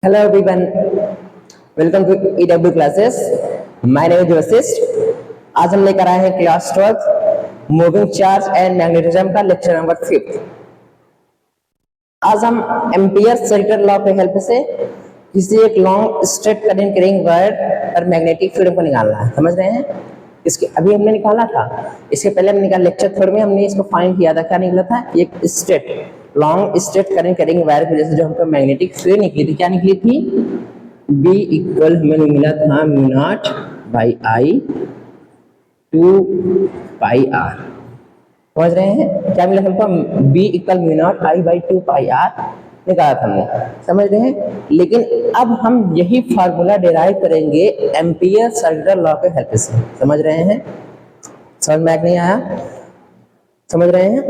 Hello everyone, welcome to EW classes. My name is Vashishtha. आज हम लेकर आए हैं class 12 moving charge and magnetism का लेक्चर नंबर 5। आज हम एम्पियर सर्किट लॉ के हेल्प से किसी एक long straight current carrying wire पर मैग्नेटिक फील्ड को निकालना है। समझ रहे हैं? इसके अभी हमने निकाला था, इसके पहले हमने निकाला लेक्चर 3 में हमने इसको फाइंड किया था। क्या निकला था? एक straight long straight current carrying wire की वजह से जो हमको मैग्नेटिक फील्ड निकली थी, क्या निकली थी? B इक्वल हमें मिला था mu naught by I 2 pi R. समझ रहे हैं? क्या मिला हमको? B equal mu naught I by 2 pi R निकाला था हमने। समझ रहे हैं? लेकिन अब हम यही फार्मूला डिराइव करेंगे एम्पियर सर्किट लॉ के हेल्प से। समझ रहे हैं? समझ में नहीं आया? समझ रहे हैं?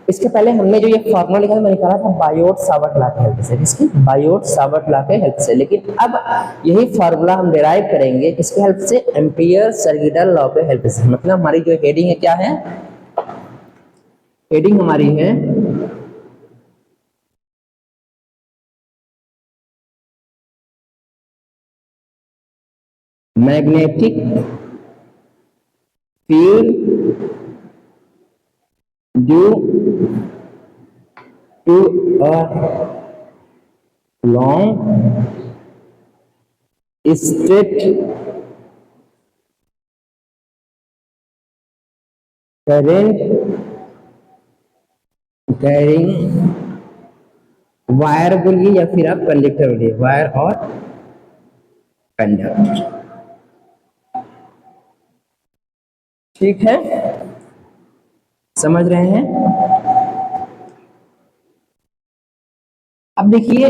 इसके पहले हमने जो ये फार्मूला लिखा था मैं निकाला था बायोट सावर्ट लॉ के हेल्प से। किसकी? बायोट सावर्ट लॉ के हेल्प से। लेकिन अब यही फार्मूला हम डिराइव करेंगे किसके हेल्प से? एम्पियर सर्किट लॉ के हेल्प से। मतलब हमारी जो हेडिंग है क्या है? हेडिंग हमारी है magnetic field due to a long straight current carrying wire बोलिए या फिर आप कंडक्टर बोलिए, वायर और कंडक्टर। ठीक है? समझ रहे हैं? अब देखिए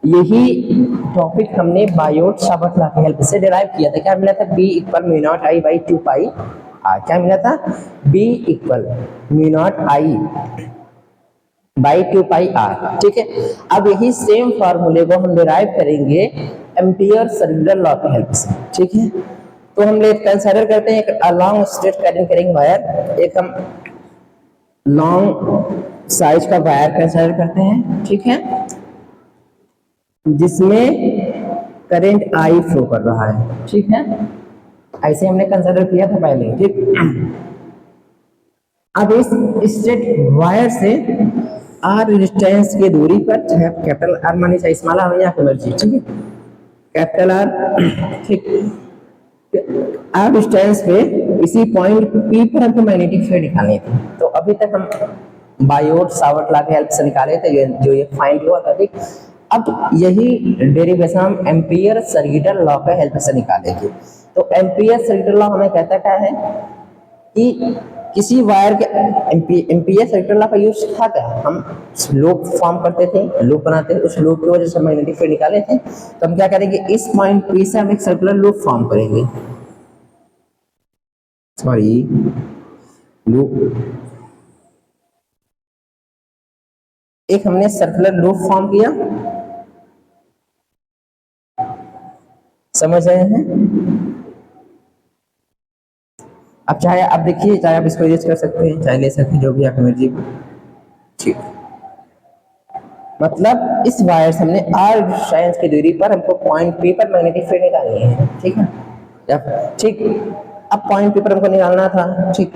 यही टॉपिक हमने बायोट सावर्ट लॉ की हेल्प से डिराइव किया था। क्या मिला था? B equal mu naught I by 2 pi R. क्या मिला था? B equal mu naught I by 2 pi R. ठीक है? अब यही सेम फार्मूले को हम डिराइव करेंगे एम्पियर सर्किट लॉ की हेल्प से। ठीक है? तो हम ले कंसीडर करते हैं एक long straight current carrying wire, एक हम लॉन्ग साइज का वायर कंसीडर करते हैं। ठीक है? जिसमें करंट आई फ्लो कर रहा है। ठीक है? ऐसे हमने कंसीडर किया था पहले। ठीक? अब इस स्ट्रेट वायर से आर डिस्टेंस की दूरी पर, चाहे कैपिटल आर माने चाहे स्मॉल आर या मर्जी, ठीक है, कैपिटल आर, ठीक, आर डिस्टेंस पे इसी पॉइंट पी पर हमको मैग्नेटिक फील्ड निकालनी थी। तो अभी तक हम बायोट सावर्ट लॉ की हेल्प से निकाले थे जो ये फाइंड हुआ था। ठीक? अब यही डेरिवेशन हम एम्पियर सर्किट लॉ के हेल्प से निकालेंगे। तो एम्पियर सर्किट लॉ हमें कहता क्या है कि किसी वायर के एम्पियर सर्किट लॉ का यूज था क्या? हम लूप फॉर्म करते थे, लूप बनाते थे, उस लूप की वजह से मैग्नेटिक फील्ड निकाले थे। तो हम क्या करेंगे? इस पॉइंट पी से हम एक सर्कुलर लूप फॉर्म करेंगे। सॉरी, लूप, एक हमने सर्कुलर लूप फॉर्म किया। समझ रहे हैं? अब चाहे आप देखिए, चाहे आप इसको यूज कर सकते हैं, चाहे ले सकते हैं, जो भी आप मर्जी। ठीक, मतलब इस वायर से हमने आर डिस्टेंस की दूरी पर हमको पॉइंट पी पर मैग्नेटिक फील्ड निकालनी है। ठीक है? ठीक, अब पॉइंट पी पर हमको निकालना था। ठीक,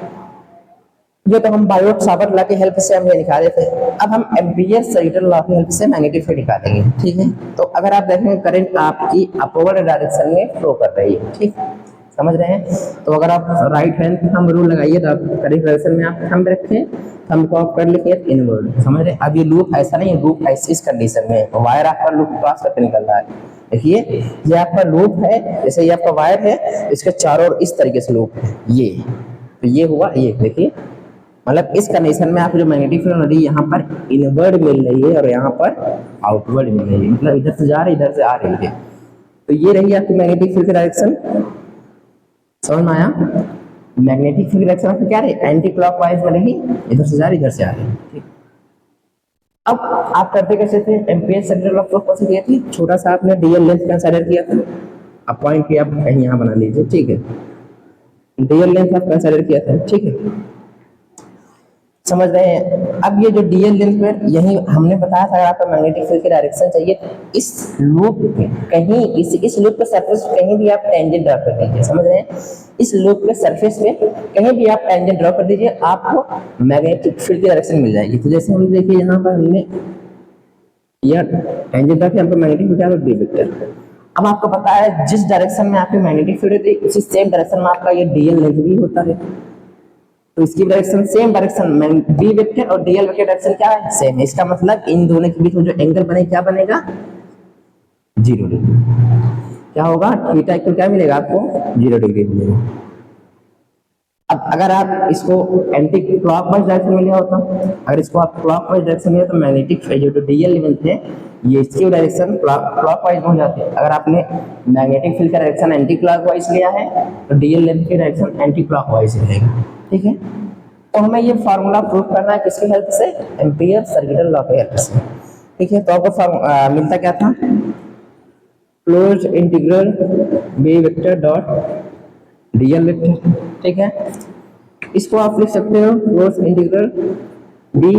ये तो हम बायोट सावर्ट लॉ की हेल्प से हम ये निकाले थे। अब हम एम्पियर सर्किट लॉ की हेल्प से मैग्नेटिक फील्ड निकालेंगे। ठीक है? तो अगर आप देखें करंट आपकी अपवर्ड डायरेक्शन में फ्लो कर रही है। ठीक, समझ रहे हैं? तो अगर आप राइट हैंड थंब रूल लगाइए तो आप करंट डायरेक्शन में आप थंब रखें, थंब को आप कर लिखिए इनवर्ड। समझ रहे हैं? अब ये लूप ऐसा नहीं है, लूप ऐसी इस कंडीशन में वायर आपका लूप क्रॉस करके निकल रहा है। देखिए ये आपका लूप है, जैसे ये आपका वायर है, इसके चारों ओर इस तरीके से लूप है। ये तो ये हुआ, ये देखिए, मतलब इस कंडीशन में आपको जो मैग्नेटिक फील्ड हो रही है यहाँ पर इनवर्ड मिल रही है और यहाँ पर आउटवर्ड मिल रही है, मतलब इधर से जा रही है, इधर से आ रही है। तो ये रही आपकी मैग्नेटिक फील्ड की डायरेक्शन। समझ में आया? मैग्नेटिक फील्ड डायरेक्शन आपकी क्या रही? एंटी क्लॉकवाइज में रही, इधर से जा रही, इधर से आ रही। ठीक, अब आप करते कैसे थे? एम्पियर सर्किट लॉ को कैसे किया थी? छोटा सा आपने डीएल लेंथ कंसीडर किया था, अब पॉइंट की आप कहीं यहाँ बना लीजिए। ठीक है? डीएल लेंथ आप कंसीडर किया था। ठीक है? समझ रहे हैं। अब ये जो डीएल लेंथ पे यही हमने बताया था, अगर आपको मैग्नेटिक फील्ड की डायरेक्शन चाहिए तो इस लूप पे कहीं इस लूप के सरफेस पे कहीं भी आप टेंजेंट ड्रॉ कर दीजिए, समझ रहे हैं। इस लूप के सरफेस पे कहीं भी आप टेंजेंट ड्रॉ कर दीजिए, आपको मैग्नेटिक फील्ड की डायरेक्शन मिल जाएगी। तो जैसे हम देखिए यहाँ पर हमने यह टेंजेंट ड्रॉ किया, हमको मैग्नेटिक फील्ड क्या डी वेक्टर। अब आपको पता है जिस डायरेक्शन में आपकी मैग्नेटिक फील्ड होती है उसी सेम डायरेक्शन में आपका ये डीएल लेंथ भी होता है। तो इसकी डायरेक्शन सेम डायरेक्शन में बी वेक्टर और डीएल वेक्टर डायरेक्शन क्या है, सेम है। इसका मतलब इन दोनों के बीच में जो एंगल बने क्या बनेगा, 0 डिग्री। क्या होगा, थीटा इक्वल क्या मिलेगा आपको, 0 डिग्री मिलेगा। अब अगर आप इसको एंटी क्लॉकवाइज डायरेक्शन में लिया होता, अगर इसको आप क्लॉकवाइज डायरेक्शन में लिया तो मैग्नेटिक जो डीएल लेंथ है ये इसकी डायरेक्शन क्लॉकवाइज हो जाती है। अगर आपने मैग्नेटिक फील्ड का डायरेक्शन एंटी क्लॉकवाइज लिया है तो डीएल लेंथ की डायरेक्शन एंटी क्लॉकवाइज रहेगा, ठीक है। तो हमें ये फार्मूला प्रूव करना है किसकी हेल्प से, एम्पियर सर्किटल लॉ की हेल्प से, ठीक है। तो आपको मिलता क्या था, close integral B vector dot dl vector, ठीक है। इसको आप लिख सकते हो close integral B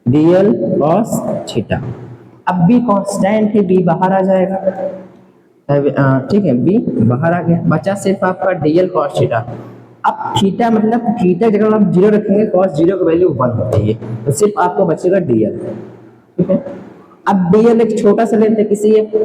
dl cos theta. अब बी कांस्टेंट है, बी बाहर आ जाएगा, ठीक है, बी बाहर आ गया, बचा सिर्फ आपका डीएल कॉस थीटा। अब थीटा मतलब थीटा जगह आप 0 रखेंगे, कॉस 0 की वैल्यू 1 होती है, तो सिर्फ आपको बचेगा डीएल, ठीक है। अब डीएल एक छोटा सा लेंथ है, किसी एक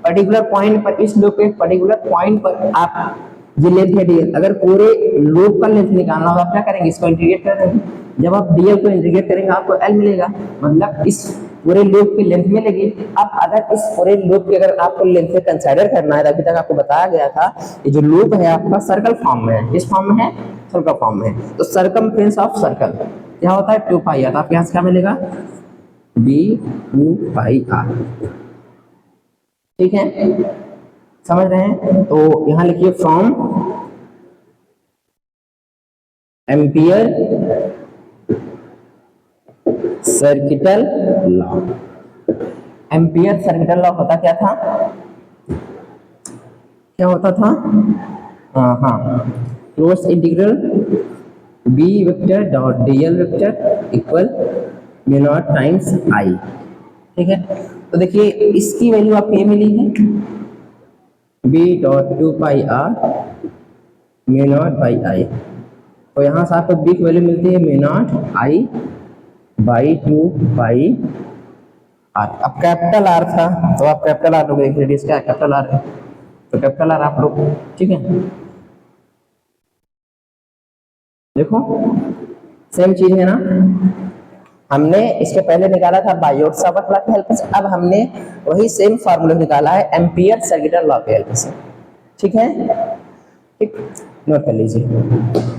पर्टिकुलर पॉइंट पर, इस लूप के पर्टिकुलर पॉइंट पर आप ये लेंथ है डीएल। अगर पूरे लूप का लेंथ निकालना हो आप क्या करेंगे, इसको इंटीग्रेट कर देंगे। जब आप डीएल को इंटीग्रेट करेंगे आपको एल मिलेगा, मतलब इस पूरे लूप की लेंथ मिलेगी। अब अगर इस पूरे लूप की अगर आपको लेंथ से कंसीडर करना है, अभी तक आपको बताया गया था ये जो लूप है आपका सर्कल फॉर्म में है, किस फॉर्म में है, सर्कल फॉर्म में है। तो सरकमफ्रेंस ऑफ सर्कल क्या होता है, 2 पाई आर। आपके यहाँ क्या मिलेगा, बी 2 पाई आर, ठीक है, समझ रहे हैं। तो यहां लिखिए from ampere circuital law. Ampere circuital law होता क्या था, क्या होता था, हाँ, close integral B vector dot dl vector equal mu naught times I, ठीक है। तो देखिए इसकी वैल्यू आपको ये मिली है B dot 2 pi R mu naught by I. तो यहाँ से आपको बी की वैल्यू मिलती है mu naught I by 2 pi R. अब कैपिटल आर था तो आप कैपिटल आर लोग रेडियस क्या है, कैपिटल आर है, तो कैपिटल आर आप लोग, ठीक है। देखो सेम चीज है ना, हमने इसके पहले निकाला था बायोट सावर्ट लॉ की हेल्प से, अब हमने वही सेम फार्मूला निकाला है एम्पियर सर्किटल लॉ की हेल्प से, ठीक है, ठीक, नोट कर लीजिए।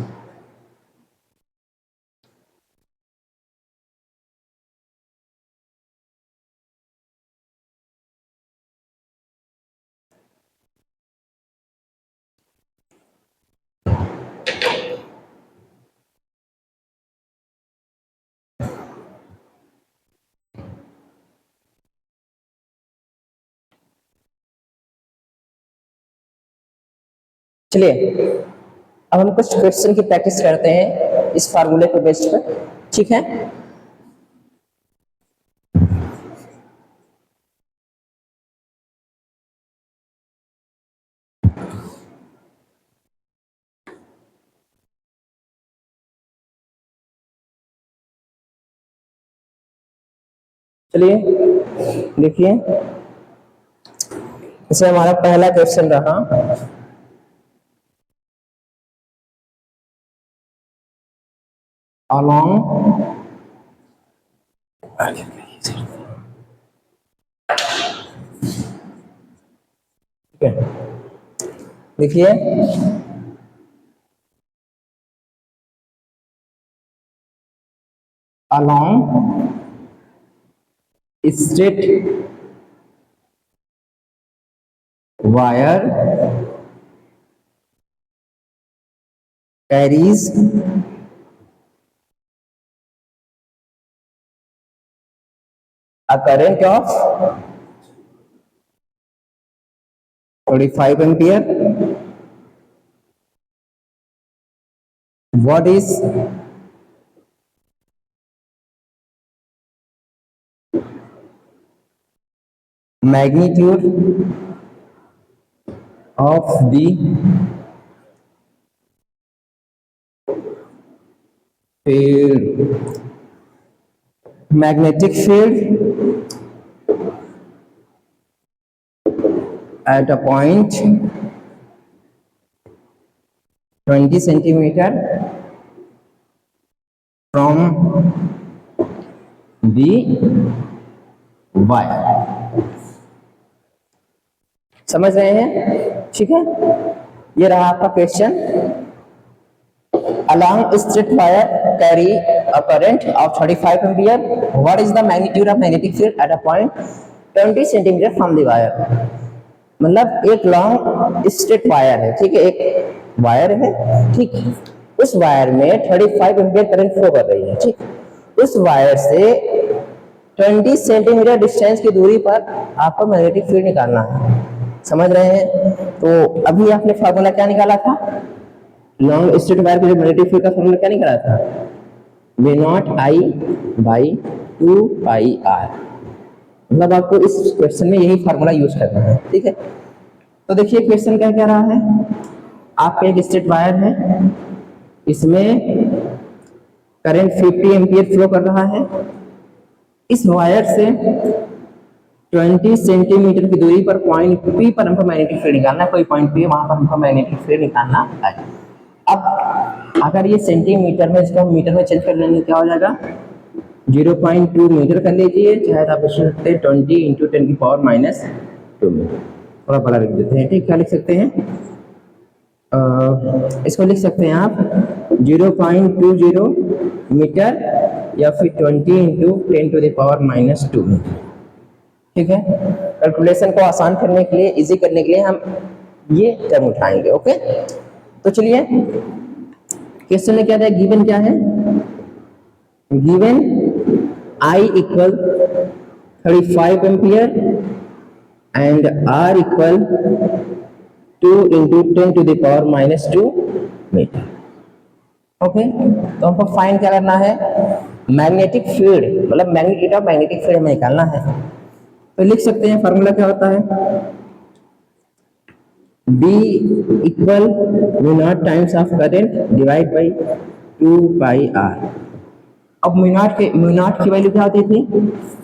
चलिए अब हम कुछ क्वेश्चन की प्रैक्टिस करते हैं इस फार्मूले के बेस पर, ठीक है। चलिए देखिए, इसे हमारा पहला क्वेश्चन रहा, along देखिए along straight wire carries a current of 35 ampere. What is magnitude of the field, magnetic field at a point 20 centimeter from the wire। समझ रहे हैं? ठीक है, ये रहा आपका question. Along straight wire carry a current of 35 ampere. What is the magnitude of magnetic field at a point 20 centimeter from the wire? मतलब एक लॉन्ग स्ट्रेट वायर है, ठीक है, एक वायर है, ठीक, उस वायर में 35 एम्पियर करंट फ्लो कर रही है, ठीक, उस वायर से 20 सेंटीमीटर डिस्टेंस की दूरी पर आपको मैग्नेटिक फील्ड निकालना है। समझ रहे हैं? तो अभी आपने फार्मूला क्या निकाला था? लॉन्ग स्ट्रेट वायर के लिए मैग्नेटिक फील्ड का फार्मूला क्या निकाला था? V naught I by 2 pi R. मतलब आपको इस क्वेश्चन में यही फार्मूला यूज करना है, ठीक है। तो देखिए क्वेश्चन क्या कह रहा है, आपका एक स्ट्रेट वायर है, इसमें करंट 50 एम्पियर फ्लो कर रहा है, इस वायर से 20 सेंटीमीटर की दूरी पर पॉइंट P पर हमको मैग्नेटिक फील्ड निकालना है, कोई पॉइंट P वहां पर हमको मैग्नेटिक फील्ड निकालना है। अब अगर ये सेंटीमीटर में, इसको हम मीटर में चेंज कर लेंगे, क्या हो जाएगा? 0.2 मीटर कर लीजिए, चाहे तो आप इसको सकते हैं 20 इंटू 10 की पावर माइनस 2 में, थोड़ा बड़ा लिख देते हैं, ठीक। क्या लिख सकते हैं? इसको लिख सकते हैं आप 0.20 मीटर या फिर 20 into 10 to the power minus 2 metre, ठीक है। कैलकुलेशन को आसान करने के लिए, इजी करने के लिए हम ये टर्म उठाएंगे, ओके। तो चलिए क्वेश्चन में क्या है, गिवन क्या है? Given I equal 35 ampere and R equal 2 into 10 to the power minus 2 metre, okay. तो हमको फाइंड क्या करना है? मैग्नेटिक फील्ड, मतलब मैग्नीट्यूड ऑफ मैग्नेटिक फील्ड हमें निकालना है। तो लिख सकते हैं फॉर्मूला क्या होता है? B equal V naught times of current divide by 2 pi R। अब म्यू नॉट की वैल्यू क्या होती थी?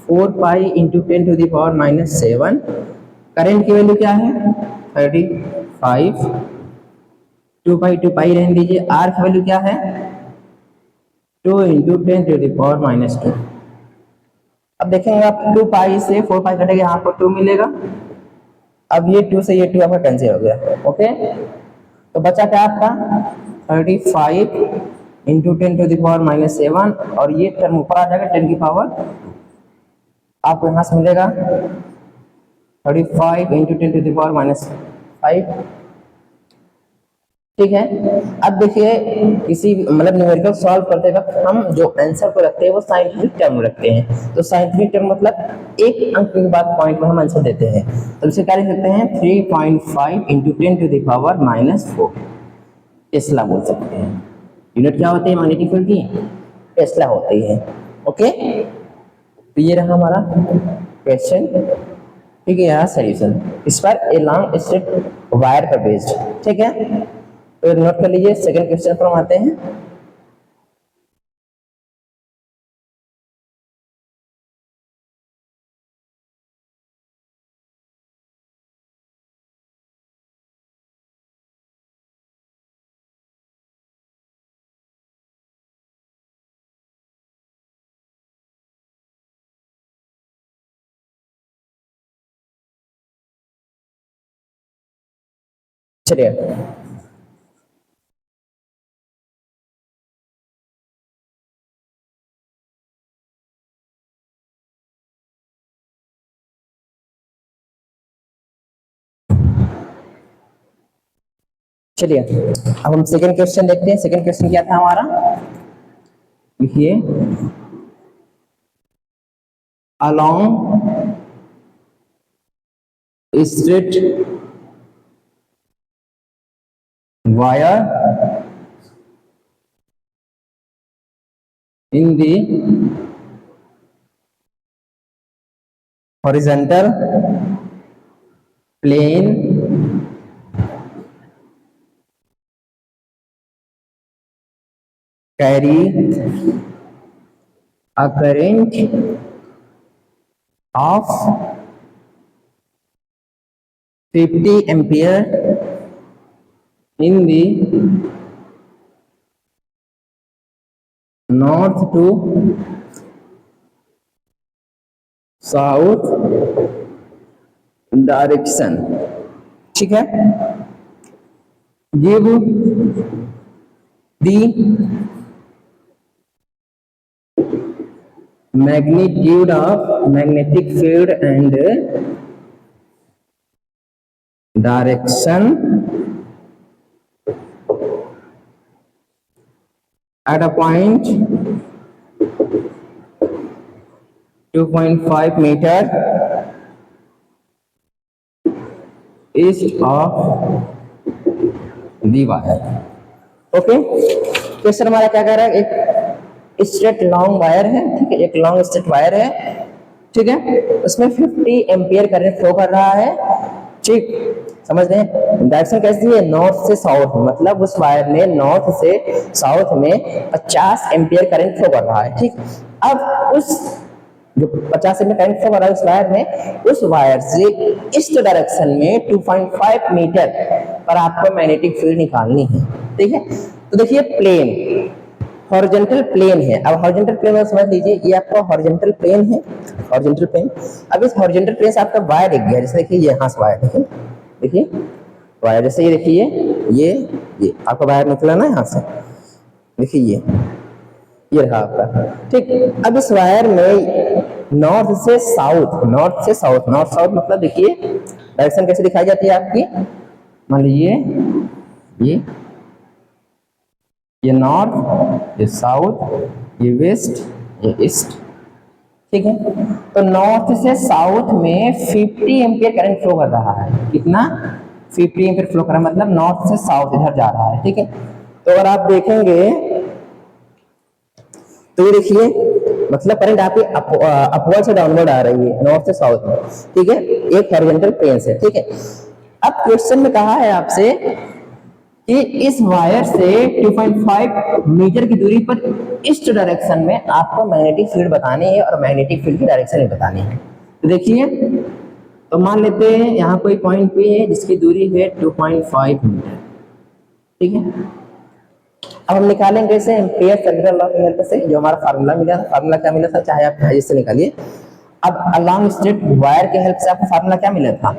4 pi into 10 to the power minus 7। Current की वैल्यू क्या है? 35, 2 पाई रहने दीजिए। आर की वैल्यू क्या है? 2 into 10 to the power minus 2। अब देखेंगे आप 2 पाई से 4 पाई कटेगा, यहाँ पर 2 मिलेगा। अब ये 2 से ये 2 आपका कैंसिल हो गया, ओके। तो बचा क्या आपका? 35 into 10 to the power minus 7, और ये टर्म ऊपर आ जाएगा 10 की पावर, आपको यहाँ से मिलेगा 35 into 10 to the power minus 5, ठीक है। अब देखिए किसी मतलब न्यूमेरिकल सॉल्व करते वक्त हम जो आंसर को रखते हैं वो साइंटिफिक टर्म रखते हैं। तो साइंटिफिक टर्म मतलब एक अंक के बाद पॉइंट में हम आंसर देते हैं। तो इसे क्या लिख सकते हैं? 3.5 into 10 to the power minus 4 tesla बोल सकते हैं। यूनिट क्या होती है मैग्नेटिक फील्ड की? टेस्ला होती है, ओके। तो ये रहा हमारा क्वेश्चन, ठीक है। यहाँ सॉल्यूशन इस पर ए लॉन्ग स्ट्रेट वायर पर बेस्ड, ठीक है। तो नोट कर लीजिए। सेकंड क्वेश्चन पर हम आते हैं। चलिए चलिए अब हम सेकंड क्वेश्चन देखते हैं। सेकंड क्वेश्चन क्या था हमारा? देखिए, along straight wire in the horizontal plane carry a current of 50 ampere in the north to south direction. ठीक है, give the magnitude of magnetic field and direction at a point 2.5 meter east of the wire। Okay, question हमारा क्या कह रहा है, एक straight long wire है, ठीक है, एक लॉन्ग स्ट्रेट वायर है, ठीक है, उसमें 50 एम्पियर करंट फ्लो कर रहा है। ठीक, समझ रहे हैं, डायरेक्शन कैसी है, नॉर्थ से साउथ, मतलब उस वायर में नॉर्थ से साउथ में 50 एम्पियर करंट फ्लो कर रहा है। ठीक, अब उस जो 50 एम्पियर करंट फ्लो कर रहा है उस वायर में, उस वायर से ईस्ट डायरेक्शन में 2.5 मीटर पर आपको मैग्नेटिक फील्ड निकालनी है। ठीक है, तो देखिए प्लेन हॉरिजॉन्टल प्लेन है। अब हॉरिजॉन्टल प्लेन में समझ लीजिए, ये आपका हॉरिजॉन्टल प्लेन है, हॉरिजॉन्टल प्लेन। अब इस हॉरिजॉन्टल प्लेन से आपका वायर एक गया, जैसे देखिए ये यहाँ से वायर, देखिए देखिए वायर, जैसे ये देखिए ये आपका वायर निकला ना यहाँ से, देखिए ये रहा आपका। ठीक, अब इस वायर में नॉर्थ से साउथ, नॉर्थ से साउथ, नॉर्थ साउथ मतलब देखिए डायरेक्शन कैसे दिखाई जाती है आपकी, मान लीजिए ये नॉर्थ, ये साउथ, ये वेस्ट, ये ईस्ट। ठीक है, तो नॉर्थ से साउथ में 50 एम्पियर करंट फ्लो कर रहा है। कितना, 50 एम्पियर फ्लो कर रहा है, मतलब नॉर्थ से साउथ इधर जा रहा है। ठीक है, तो अगर आप देखेंगे तो ये देखिए, मतलब करंट आपकी अपवर्ड से डाउनवर्ड आ रही है नॉर्थ से साउथ में। ठीक है, एक हॉरिजॉन्टल प्लेन से। ठीक है, अब क्वेश्चन में कहा है आपसे कि इस वायर से 2.5 मीटर की दूरी पर ईस्ट डायरेक्शन में आपको मैग्नेटिक फील्ड बतानी है और मैग्नेटिक फील्ड की डायरेक्शन भी बतानी है। तो देखिए, तो मान लेते हैं यहाँ कोई पॉइंट पे है जिसकी दूरी है 2.5 मीटर। ठीक है, अब हम निकालेंगे इसे एम्पियर सर्कुलर लॉ की हेल्प से, जो हमारा फार्मूला मिला था। फार्मूला क्या मिला था, चाहे आप इससे निकालिए। अब अलॉन्ग स्ट्रेट वायर के हेल्प से आपको फार्मूला क्या मिला था,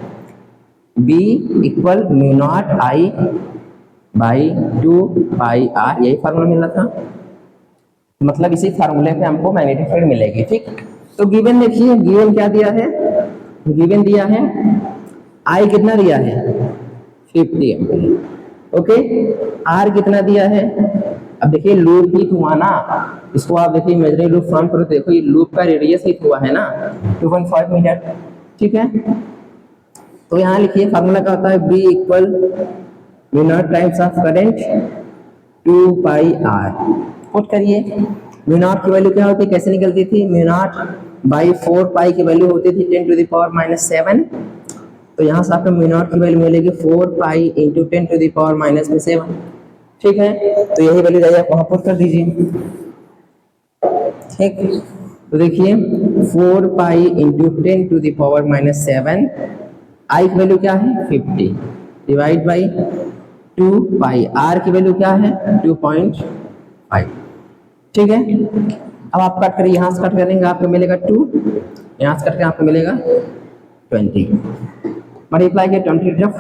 B equal mu not I by 2 pi R, यही फार्मूला मिला था। मतलब इसी फार्मूले पे हमको मैग्नेटिक फील्ड मिलेगी। ठीक, तो गिवन देखिए, गिवन क्या दिया है, गिवन दिया है I कितना दिया है 50 एम्पियर। ओके, R कितना दिया है, अब देखिए लूप ही हुआ ना, इसको आप देखिए इमेजिनरी लूप फॉर्म करो, देखो ये लूप का रेडियस ही हुआ है ना 2.5 मीटर। ठीक है, तो यहाँ लिखिए फार्मूला क्या होता है, B equal mu naught times of current 2 pi R। Put करिए, म्यू नॉट की वैल्यू क्या होती है, कैसे निकलती थी, म्यू नॉट बाई 4 पाई की वैल्यू होती थी 10 टू द पावर -7। तो यहाँ से आपको म्यू नॉट की वैल्यू मिलेगी 4 pi into 10 to the power -7। ठीक है, तो यही वैल्यू जाइए आप वहाँ पुट कर दीजिए। ठीक, तो देखिए 4 pi into 10 to the power -7, I की वैल्यू क्या है 50 डिवाइड बाई 2 पाई, आर की वैल्यू क्या है 2.5। ठीक है, अब आप कट करिए, यहाँ से कट करेंगे आपको मिलेगा 2, यहाँ से कट के आपको मिलेगा 20, मल्टीप्लाई के 20 जब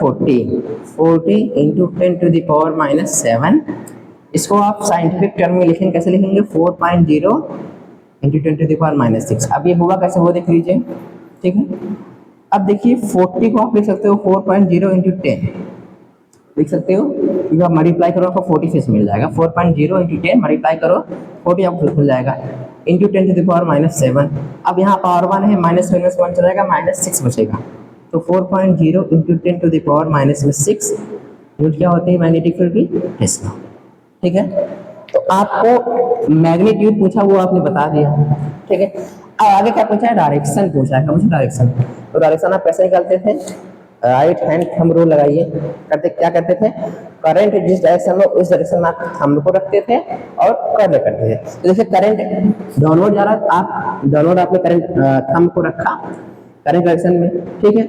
40 इंटू 10 टू द पावर -7। इसको आप साइंटिफिक टर्म में लिखेंगे, कैसे लिखेंगे 4.0 इंटू 10 टू द पावर -6। अब ये हुआ कैसे, वो देख लीजिए। ठीक है, अब देखिए 40 को आप लिख सकते हो 4.0 इंटू 10 लिख सकते हो, क्योंकि आप मल्टीप्लाई करो आपको 40 फेस मिल जाएगा। 4.0 इंटू 10 मल्टीप्लाई करो 40 आपको मिल जाएगा, इंटू 10 टू द पावर -7। अब यहाँ पावर 1 है, -1 चला जाएगा, -6 बचेगा। तो 4.0 into 10 to the power -6 unit क्या होती है मैग्नेटिक फील्ड की, टेस्ला। ठीक है, तो आपको मैग्नीट्यूड पूछा वो आपने बता दिया। ठीक है, अब आगे क्या पूछा है, डायरेक्शन पूछा है। मुझे डायरेक्शन, तो डायरेक्शन आप कैसे निकालते थे, राइट हैंड थंब रूल लगाइए। करते क्या करते थे, करंट जिस डायरेक्शन में उस डायरेक्शन में आप थंब को रखते थे और कर्ल करते थे। तो जैसे करंट डाउनवर्ड जा रहा है, आप डाउनवर्ड आपने करंट थंब को रखा करंट डायरेक्शन में, ठीक है।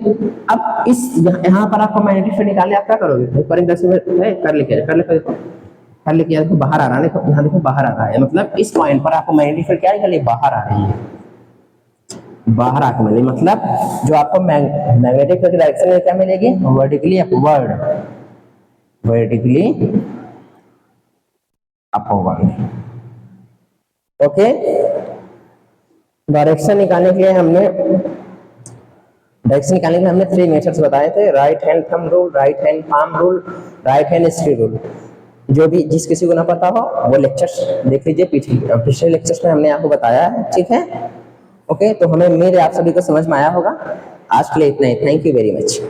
अब इस यहाँ पर आपको मैग्नेटिक फील्ड निकालने, आप क्या करोगे, करंट डायरेक्शन में है कर लेके देखो, कर लेके देखो बाहर आ रहा है, देखो यहाँ देखो बाहर आ रहा है, मतलब इस पॉइंट पर आपको मैग्नेटिक फील्ड क्या निकली, बाहर आ रही है, बाहर आके मिली। मतलब जो आपको मैग्नेटिक फील्ड की डायरेक्शन में क्या मिलेगी, vertically upward, vertically upward. Okay, direction निकालने के लिए हमने 3 मेथड्स बताए थे, right hand thumb rule, right hand palm rule, right hand screw rule. जो भी जिस किसी को ना पता हो वो लेक्चर्स देख लीजिए, पिछले लेक्चर्स में हमने आपको बताया है, ठीक है। ओके, तो हमें उम्मीद है आप सभी को समझ में आया होगा। आज के लिए इतना ही, थैंक यू वेरी मच।